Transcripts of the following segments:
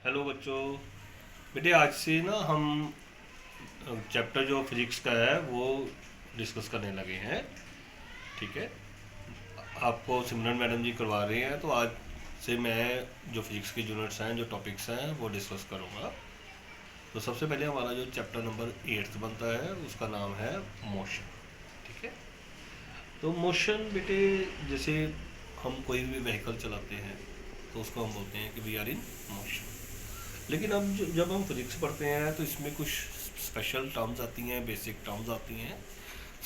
Hello बच्चों। बेटे आज से ना हम चैप्टर जो फिजिक्स का है वो डिस्कस करने लगे हैं। ठीक है, आपको सिमरन मैडम जी करवा रहे हैं, तो आज से मैं जो फिजिक्स के यूनिट्स हैं, जो टॉपिक्स हैं, वो डिस्कस करूँगा। तो सबसे पहले हमारा जो चैप्टर नंबर 8 बनता है उसका नाम है मोशन। ठीक है, तो मोशन बेटे, जैसे हम कोई भी व्हीकल चलाते हैं तो उसको हम बोलते हैं कि वी आर इन मोशन। लेकिन अब जब हम फिजिक्स पढ़ते हैं तो इसमें कुछ स्पेशल टर्म्स आती हैं, बेसिक टर्म्स आती हैं।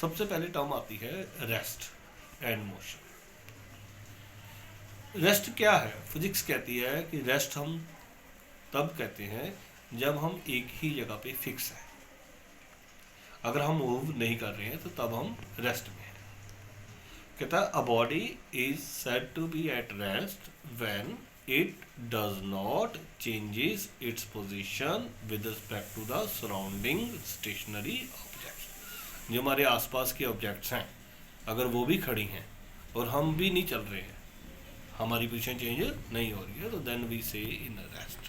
सबसे पहले टर्म आती है रेस्ट एंड मोशन। रेस्ट क्या है? फिजिक्स कहती है कि रेस्ट हम तब कहते हैं जब हम एक ही जगह पे फिक्स हैं। अगर हम मूव नहीं कर रहे हैं तो तब हम रेस्ट में हैं। कहता है a body is said to be at rest when it does not changes its position with respect to the surrounding stationary objects। जो हमारे आसपास के ऑब्जेक्ट्स हैं, अगर वो भी खड़ी हैं और हम भी नहीं चल रहे हैं, हमारी पोजीशन चेंज नहीं हो रही है, तो देन वी से इन रेस्ट।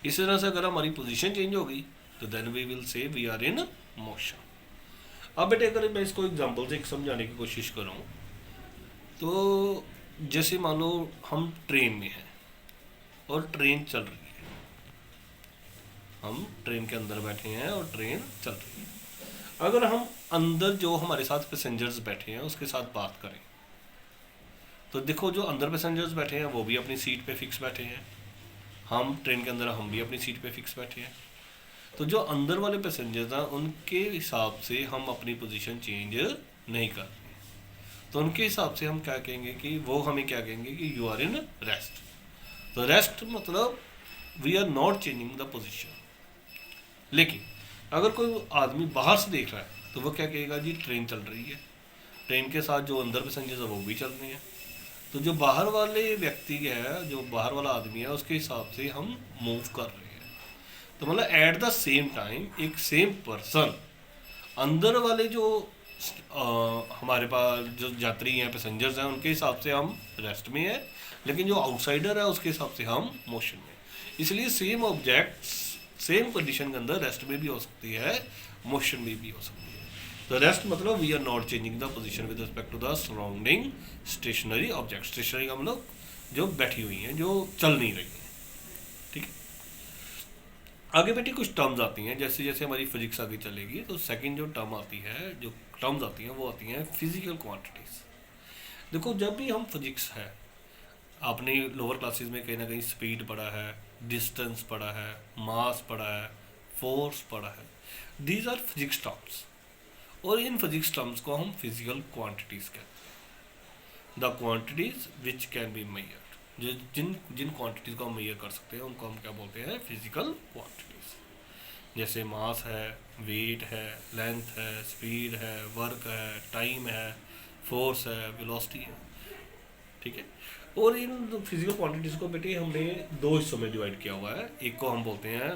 इस तरह से अगर हमारी पोजीशन चेंज होगी तो then we will say we are in motion. अब बेटे अगर मैं इसको एग्जांपल से समझाने की कोशिश करूँ तो जैसे मान लो हम ट्रेन में हैं और ट्रेन चल रही है। हम ट्रेन के अंदर बैठे हैं और ट्रेन चल रही है। अगर हम अंदर जो हमारे साथ पैसेंजर्स बैठे हैं उसके साथ बात करें तो देखो, जो अंदर पैसेंजर्स बैठे हैं वो भी अपनी सीट पे फिक्स बैठे हैं, हम ट्रेन के अंदर हम भी अपनी सीट पे फिक्स बैठे हैं। तो जो अंदर वाले पैसेंजर्स हैं उनके हिसाब से हम अपनी पोजीशन चेंज नहीं कर, तो उनके हिसाब से हम क्या कहेंगे कि वो हमें क्या कहेंगे कि यू आर इन रेस्ट। तो रेस्ट मतलब we are not changing the position. लेकिन अगर कोई आदमी बाहर से देख रहा है तो वो क्या कहेगा, जी ट्रेन चल रही है, ट्रेन के साथ जो अंदर पैसेंजर्स है वो भी चल रहे हैं। तो जो बाहर वाले व्यक्ति है, जो बाहर वाला आदमी है, उसके हिसाब से हम मूव कर रहे हैं। तो मतलब एट द सेम टाइम एक सेम पर्सन, अंदर वाले जो हमारे पास जो यात्री हैं, पैसेंजर्स हैं, उनके हिसाब से हम रेस्ट में हैं, लेकिन जो आउटसाइडर है उसके हिसाब से हम मोशन में। इसलिए सेम ऑब्जेक्ट सेम कंडीशन के अंदर रेस्ट में भी हो सकती है, मोशन में भी हो सकती है। तो रेस्ट मतलब we are not changing the position with respect to the surrounding stationary object. Stationary का मतलब जो बैठी हुई हैं, जो चल नहीं रही हैं। ठीक है, आगे बेटी कुछ टर्म्स आती हैं। जैसे जैसे हमारी फिजिक्स आगे चलेगी तो सेकंड जो टर्म आती है, जो टर्म्स आती हैं, वो आती हैं फिजिकल क्वांटिटीज। देखो, जब भी हम फिजिक्स है, आपने लोअर क्लासेस में कहीं ना कहीं स्पीड पढ़ा है, डिस्टेंस पढ़ा है, मास पढ़ा है, फोर्स पढ़ा है। दीज आर फिजिक्स टर्म्स, और इन फिजिक्स टर्म्स को हम फिजिकल क्वांटिटीज कहते हैं। The quantities which can be measured, जो जिन जिन क्वांटिटीज को हम मेजर कर सकते हैं उनको हम क्या बोलते हैं, फिजिकल क्वांटिटीज। जैसे मास है, वेट है, लेंथ है, स्पीड है, वर्क है, टाइम है, फोर्स है, वेलोसिटी है। ठीक है, और इन फिजिकल क्वांटिटीज़ को बेटे हमने दो हिस्सों में डिवाइड किया हुआ है। एक को हम बोलते हैं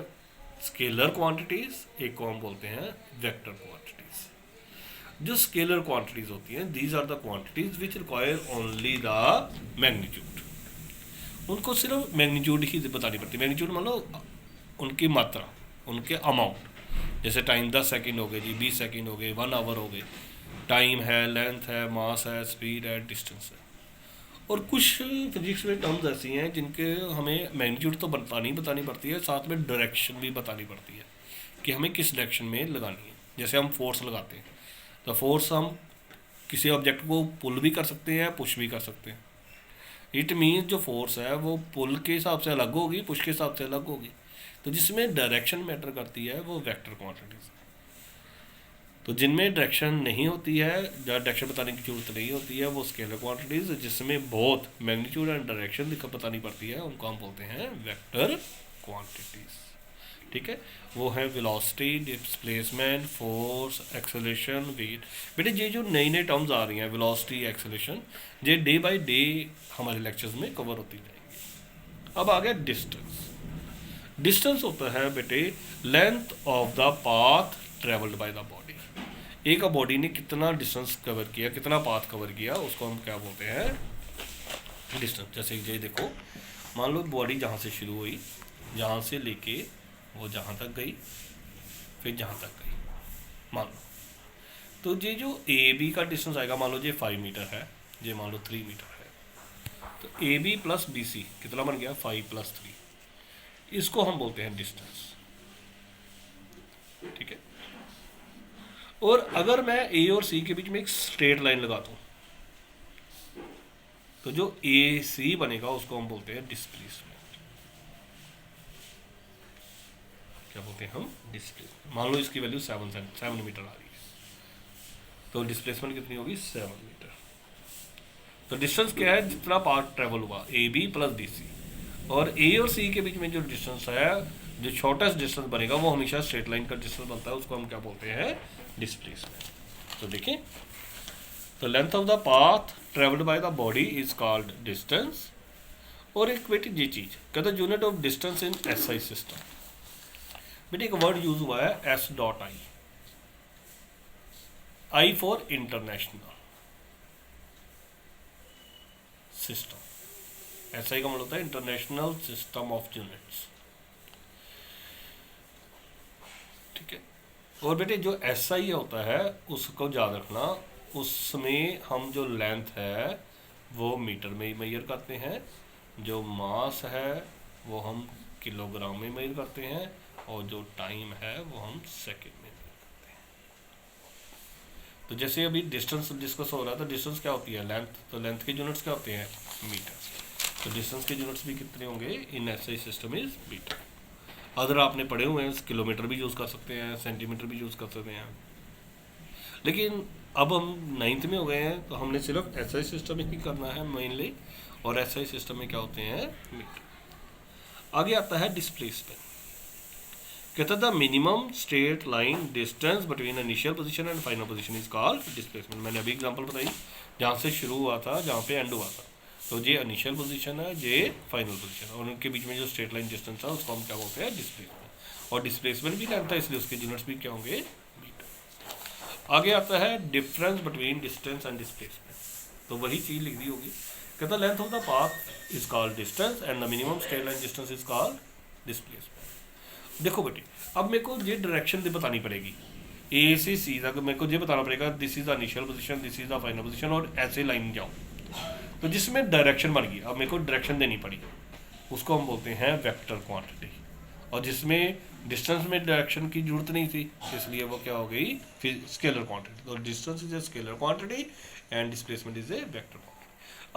स्केलर क्वांटिटीज़, एक को हम बोलते हैं वेक्टर क्वांटिटीज़। जो स्केलर क्वांटिटीज़ होती हैं, these are the quantities which require only the magnitude. उनको सिर्फ मैग्नीट्यूड ही बतानी पड़ती है। मैग्नीट्यूड मतलब उनकी मात्रा, उनके अमाउंट। जैसे टाइम 10 सेकंड हो गए जी, 20 सेकंड हो गए, 1 आवर हो गए। टाइम है, लेंथ है, मास है, स्पीड है, डिस्टेंस है। और कुछ फिजिक्स में टर्म्स ऐसी हैं जिनके हमें मैग्नीट्यूड तो बतानी पड़ती है, साथ में डायरेक्शन भी बतानी पड़ती है कि हमें किस डायरेक्शन में लगानी है। जैसे हम फोर्स लगाते हैं तो फोर्स हम किसी ऑब्जेक्ट को पुल भी कर सकते हैं, पुश भी कर सकते हैं। इट मीन्स जो फोर्स है वो पुल के हिसाब से अलग होगी, पुश के हिसाब से अलग होगी। तो जिसमें डायरेक्शन मैटर करती है वो वेक्टर क्वांटिटीज। तो जिनमें डायरेक्शन नहीं होती है, जहाँ डायरेक्शन बताने की जरूरत नहीं होती है, वो स्केलर क्वांटिटीज। जिसमें बहुत मैग्नीट्यूड एंड डायरेक्शन बतानी पड़ती है, उनको हम बोलते हैं वेक्टर क्वांटिटीज। ठीक है, वो है velocity, displacement, force, acceleration, weight. बेटे ये जो नई नई टर्म्स आ रही हैं, वेलोसिटी, एक्सेलरेशन, ये डे बाय डे हमारे लेक्चर्स में कवर होती जाएंगी। अब आ गया डिस्टेंस। डिस्टेंस होता है बेटे length of the path travelled by the body. एक बॉडी ने कितना डिस्टेंस कवर किया, कितना पाथ कवर किया, उसको हम क्या बोलते हैं, डिस्टेंस। जैसे ये देखो, मान लो बॉडी जहाँ से शुरू हुई, जहाँ से लेके वो जहाँ तक गई, फिर जहाँ तक गई, मान लो। तो ये जो ए बी का डिस्टेंस आएगा, मान लो ये 5 मीटर है, ये मान लो 3 मीटर है, तो A B plus B C कितना बन गया, 5 + 3, इसको हम बोलते हैं डिस्टेंस। ठीक है। और अगर मैं ए और सी के बीच में एक स्ट्रेट लाइन लगा दूं, तो जो ए सी बनेगा उसको हम बोलते हैं डिस्प्लेसमेंट। क्या बोलते हैं हम, डिस्प्लेसमेंट। मान लो इसकी वैल्यू 7 मीटर आ रही है, तो डिस्प्लेसमेंट कितनी होगी, 7 मीटर। तो डिस्टेंस क्या है, जितना पार्ट ट्रेवल हुआ, A B plus B C, और ए और सी के बीच में जो डिस्टेंस है, जो शॉर्टेस्ट डिस्टेंस बनेगा वो हमेशा स्ट्रेट लाइन का डिस्टेंस बनता है, उसको हम क्या बोलते हैं, डिस्प्लेसमेंट। तो देखिए, तो length of the path travelled by the body is called distance. और एक बेटी ये चीज कहते हैं unit of distance in SI system. बेटे एक वर्ड यूज हुआ है S.I, I for international system. SI का मतलब होता है इंटरनेशनल सिस्टम ऑफ यूनिट्स। ठीक है। और बेटे जो एसआई होता है उसको याद रखना, उसमें हम जो लेंथ है वो मीटर में ही मेजर करते हैं, जो मास है वो हम किलोग्राम में मेजर करते हैं, और जो टाइम है वो हम सेकंड में मेजर करते हैं। तो जैसे अभी डिस्टेंस डिस्कस हो रहा था, डिस्टेंस क्या होती है, लेंथ। तो लेंथ के यूनिट्स क्या होते हैं, मीटर। तो डिस्टेंस के यूनिट्स भी कितने होंगे in SI system is metre. अगर आपने पढ़े हुए हैं, किलोमीटर भी यूज़ कर सकते हैं, सेंटीमीटर भी यूज़ कर सकते हैं। लेकिन अब हम 9th में हो गए हैं, तो हमने सिर्फ एसआई सिस्टम ही करना है मेनली, और एसआई सिस्टम में क्या होते हैं, मीटर। आगे आता है डिस्प्लेसमेंट। कहता था minimum straight line distance between initial position and final position is called displacement. मैंने अभी एग्जांपल बताई, जहाँ से शुरू हुआ था जहाँ पे एंड हुआ था, तो ये इनिशियल पोजीशन है, ये फाइनल पोजीशन है, और उनके बीच में जो स्ट्रेट लाइन डिस्टेंस है उसको हम क्या बोलते हैं, डिस्प्लेसमेंट। और डिस्प्लेसमेंट भी करता है, इसलिए उसके यूनिट्स भी क्या होंगे, मीटर। आगे आता है difference between distance and displacement. तो वही चीज़ लिख दी होगी। कहता length of the path is called distance and the minimum straight line distance is called displacement. देखो बेटे, अब मेरे को ये डायरेक्शन बतानी पड़ेगी, ए से सी तक मेरे को ये बताना पड़ेगा, this is the initial position, this is the final position, और ऐसे लाइन जाओ। तो जिसमें डायरेक्शन बन गई, अब मेरे को डायरेक्शन देनी पड़ी, उसको हम बोलते हैं वेक्टर क्वांटिटी। और जिसमें डिस्टेंस में डायरेक्शन की जरूरत नहीं थी, इसलिए वो क्या हो गई, फिर स्केलर क्वांटिटी। तो distance is a scalar quantity and displacement is a vector quantity.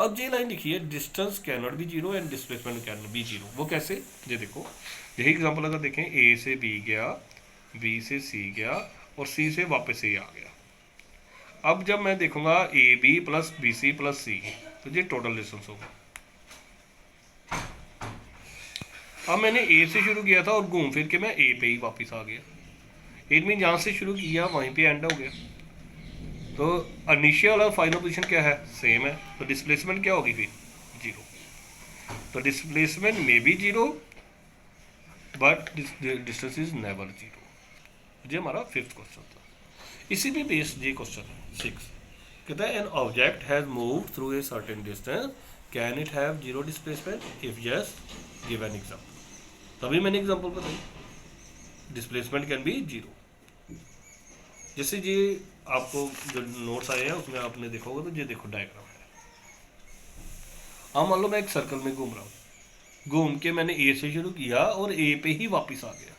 अब ये लाइन लिखी है, distance can not be zero and displacement can be zero. वो कैसे, ये देखो, यही एग्जांपल अगर देखें, ए से बी गया, बी से सी गया, और सी से वापस ए आ गया। अब जब मैं देखूंगा A B plus B C plus C, तो ये टोटल डिस्टेंस होगा। अब मैंने ए से शुरू किया था और घूम फिर के मैं ए पे ही वापस आ गया। इट मीन जहाँ से शुरू किया वहीं पे एंड हो गया। तो इनिशियल और फाइनल पोजीशन क्या है, सेम है। तो डिस्प्लेसमेंट क्या होगी फिर, जीरो। तो डिस्प्लेसमेंट में भी zero, but distance is never zero. ये हमारा 5th क्वेश्चन था। इसी पे बेस्ड ये क्वेश्चन है 6। कहता है N object has moved through a certain distance, can it have zero displacement, if yes give an example. तभी मैंने एग्जांपल बताई, डिस्प्लेसमेंट कैन बी जीरो। जैसे ये आपको जो नोट्स आए हैं उसमें आपने देखा होगा, तो ये देखो डायग्राम है। हाँ, मान लो मैं एक सर्कल में घूम रहा हूँ, घूम के मैंने ए से शुरू किया और ए पे ही वापस आ गया।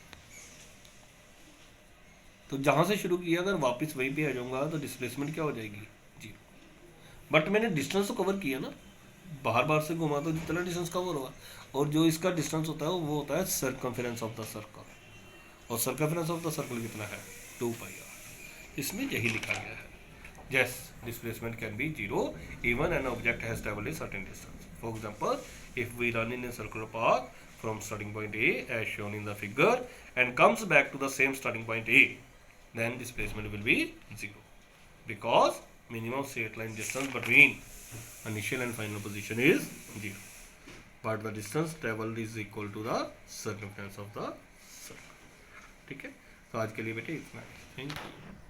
तो जहाँ से शुरू किया अगर वापस वहीं पे आ जाऊंगा तो डिस्प्लेसमेंट क्या हो जाएगी, जीरो। बट मैंने डिस्टेंस तो कवर किया ना, बाहर बाहर से घुमा तो जितना डिस्टेंस कवर होगा। और जो इसका डिस्टेंस होता है वो होता है सर्कमफेरेंस ऑफ द सर्कल, और सर्कमफेरेंस ऑफ द सर्कल कितना है, 2πr। इसमें यही लिखा गया है, yes displacement can be zero even an object has travelled a certain distance. For example, if we run in a circular path from starting point A as shown in the figure and comes back to the same starting point A, then displacement will be zero, because minimum straight line distance between initial and final position is zero, but the distance traveled is equal to the circumference of the circle। ठीक है, तो आज के लिए बेटे इतना ही। Thank you.